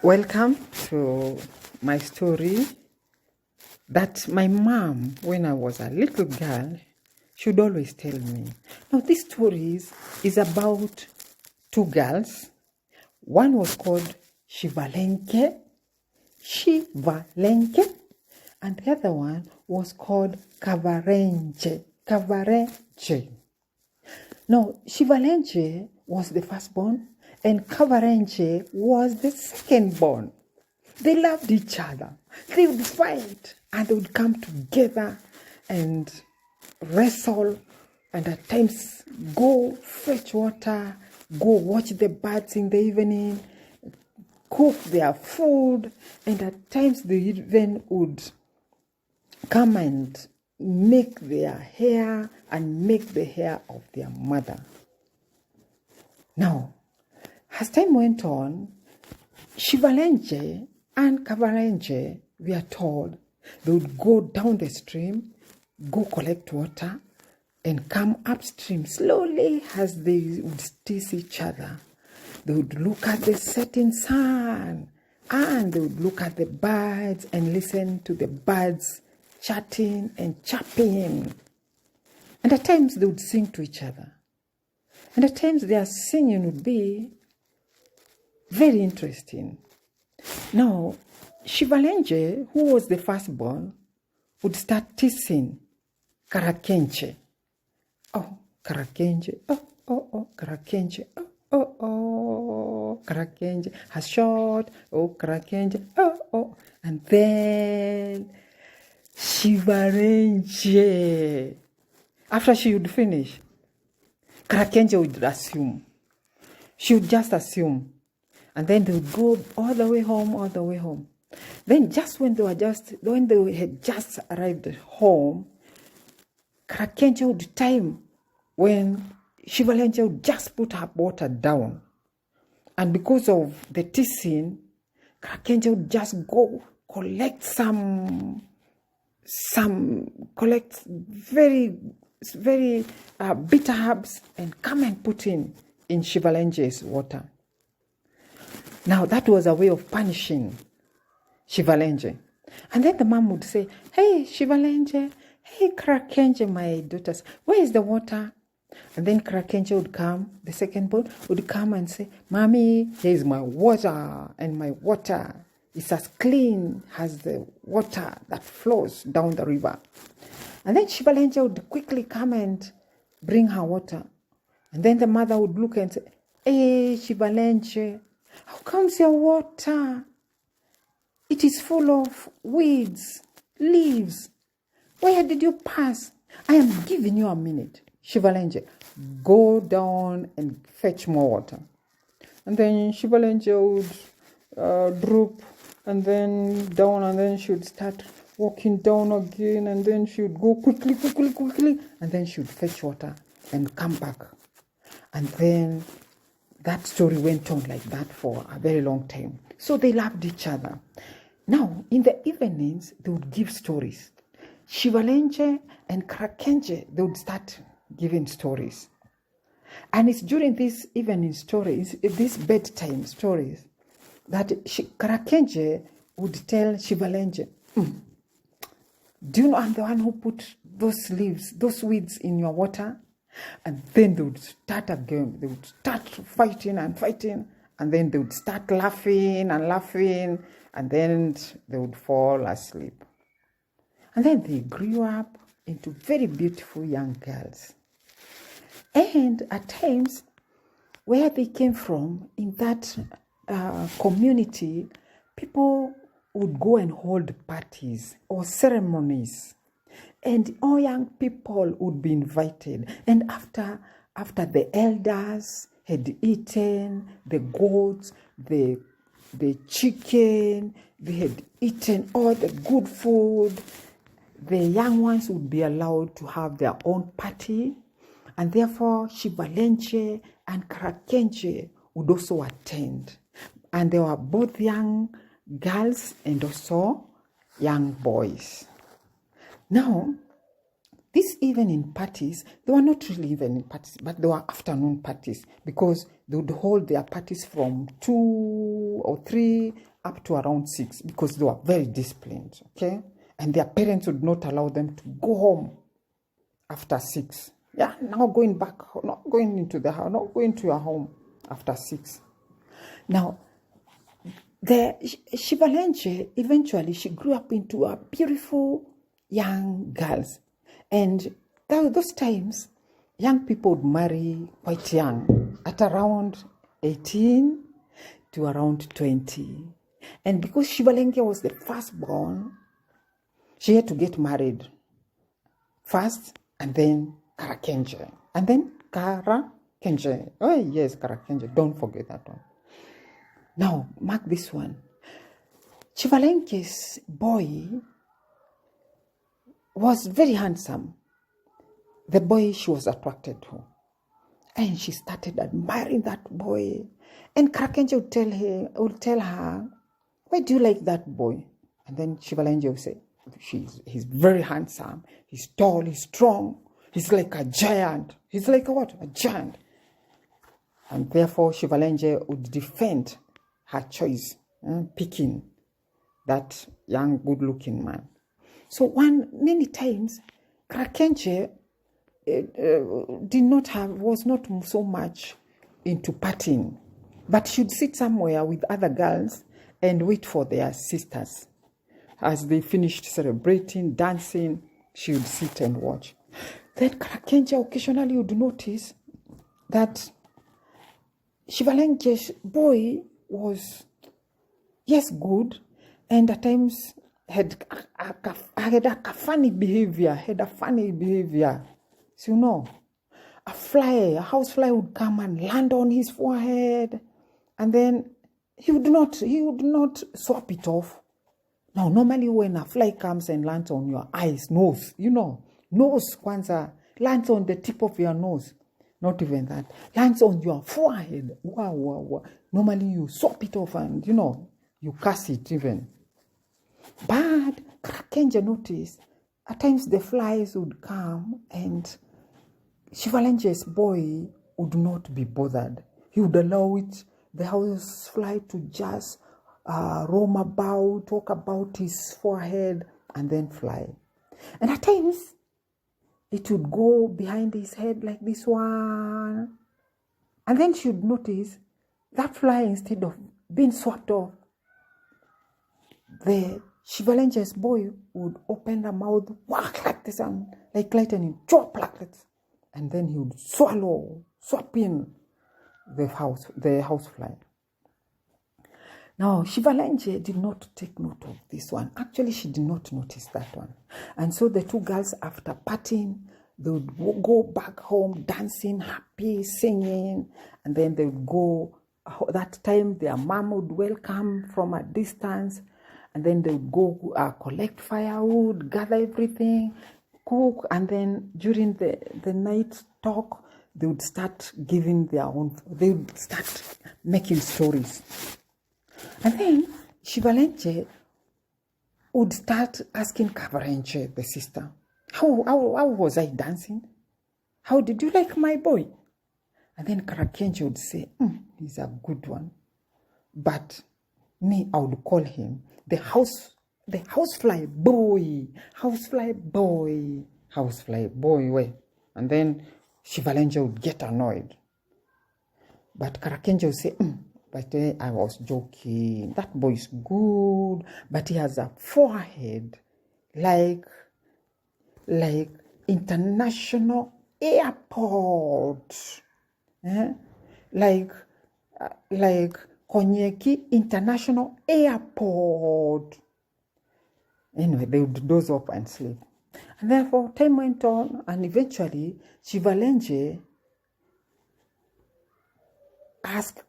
Welcome to my story that my mom, when I was a little girl, should always tell me. Now, this story is about two girls. One was called Shivalenke, and the other one was called Kavarenche. Now, Shivalenche was the firstborn, and Kavarenche was the secondborn. They loved each other. They would fight, and they would come together and wrestle, and at times go fetch water, go watch the birds in the evening, cook their food, and at times they even would come and make their hair and make the hair of their mother. Now, as time went on, Shivalenche and Kavarenche, we are told, they would go down the stream, go collect water, and come upstream slowly as they would tease each other. They would look at the setting sun, and they would look at the birds and listen to the birds chatting and chirping. And at times they would sing to each other. And at times their singing would be very interesting. Now, Shivalenche, who was the firstborn, would start teasing Karakenche. Oh, Karakenche, Karakenche, Karakenche has shot, Karakenche, and then Shivalenche. After she would finish, Karakenche would assume. She would just assume. And then they would go all the way home. Then just when they had just arrived at home, Karakenche would time when Shivalenche would just put her water down. And because of the teasing, Karakenche would just go collect collect very bitter herbs and come and put in Shivalenche's water. Now, that was a way of punishing Shivalenche. And then the mom would say, "Hey, Shivalenche, hey, Karakenche, my daughters, where is the water?" And then Karakenche would come, the second born would come and say, "Mommy, here is my water, and my water is as clean as the water that flows down the river." And then Shivalenche would quickly come and bring her water. And then the mother would look and say, "Hey, Shivalenche, how comes your water? It is full of weeds, leaves. Where did you pass? I am giving you a minute. Shivalenche, go down and fetch more water." And then Shivalenche would droop and then down, and then she would start walking down again, and then she would go quickly, and then she would fetch water and come back. And then that story went on like that for a very long time. So they loved each other. Now, in the evenings, they would give stories. Shivalenche and Karakenche, they would start giving stories. And it's during these evening stories, these bedtime stories, that Karakenche would tell Shivalenche, "Do you know I'm the one who put those leaves, those weeds in your water?" And then they would start again. They would start fighting, and then they would start laughing, and then they would fall asleep. And then they grew up into very beautiful young girls. And at times, where they came from, in that community, people would go and hold parties or ceremonies. And all young people would be invited. And after the elders had eaten the goats, the chicken, they had eaten all the good food, the young ones would be allowed to have their own party. And therefore, Shivalenche and Karakenche would also attend. And they were both young girls and also young boys. Now, these evening parties, they were not really evening parties, but they were afternoon parties, because they would hold their parties from 2 or 3 up to around 6 because they were very disciplined, okay? And their parents would not allow them to go home after 6. Yeah, now going back, not going into the house, not going to your home after 6. Now, the Shivalenje, eventually, she grew up into a beautiful young girl. And those times, young people would marry quite young, at around 18 to around 20. And because Shivalenge was the firstborn, she had to get married first, and then Karakenje. And then Karakenje. Oh, yes, Karakenje. Don't forget that one. Now, mark this one. Shivalenge's boy was very handsome. The boy she was attracted to. And she started admiring that boy. And Karakenje would tell her, why do you like that boy? And then Shivalenje would say, he's very handsome. He's tall, he's strong. He's like a giant. He's like a what? A giant. And therefore, Shivalenje would defend her choice, picking that young, good-looking man. So many times, Karakenje was not so much into partying, but she'd sit somewhere with other girls and wait for their sisters. As they finished celebrating, dancing, she would sit and watch. Then Karakenje occasionally would notice that Shivalenje's boy was, yes, good, and at times had a funny behavior, So, a housefly would come and land on his forehead, and then he would not swap it off. Now, normally when a fly comes and lands on your eyes, nose, nose kwanza, lands on the tip of your nose. Not even that. Lands on your forehead. Wow. Normally you swap it off and, you curse it even. But Karakenje noticed, at times the flies would come and Shivalenje's boy would not be bothered. He would allow the housefly to just roam about, talk about his forehead, and then fly. And at times, it would go behind his head like this one. And then she would notice that fly, instead of being swapped off, the Shivalenje's boy would open the mouth, whack like this, and like lightning, chop like this. And then he would swap in the housefly. Now, Shivalenje did not take note of this one. Actually, she did not notice that one. And so the two girls, after partying, they would go back home dancing, happy, singing, and then they would go. That time, their mom would welcome from a distance, and then they would go collect firewood, gather everything, cook, and then during the night talk, they would start they would start making stories. And then Shivalenje would start asking Kavarenje, the sister, how was I dancing? How did you like my boy? And then Karakenje would say, he's a good one. But me, I would call him the housefly boy. And then Shivalenje would get annoyed. But Karakenje would say, but I was joking. That boy is good, but he has a forehead like international airport. Like Konyeki International Airport. Anyway, they would doze off and sleep. And therefore, time went on, and eventually, Shivalenje asked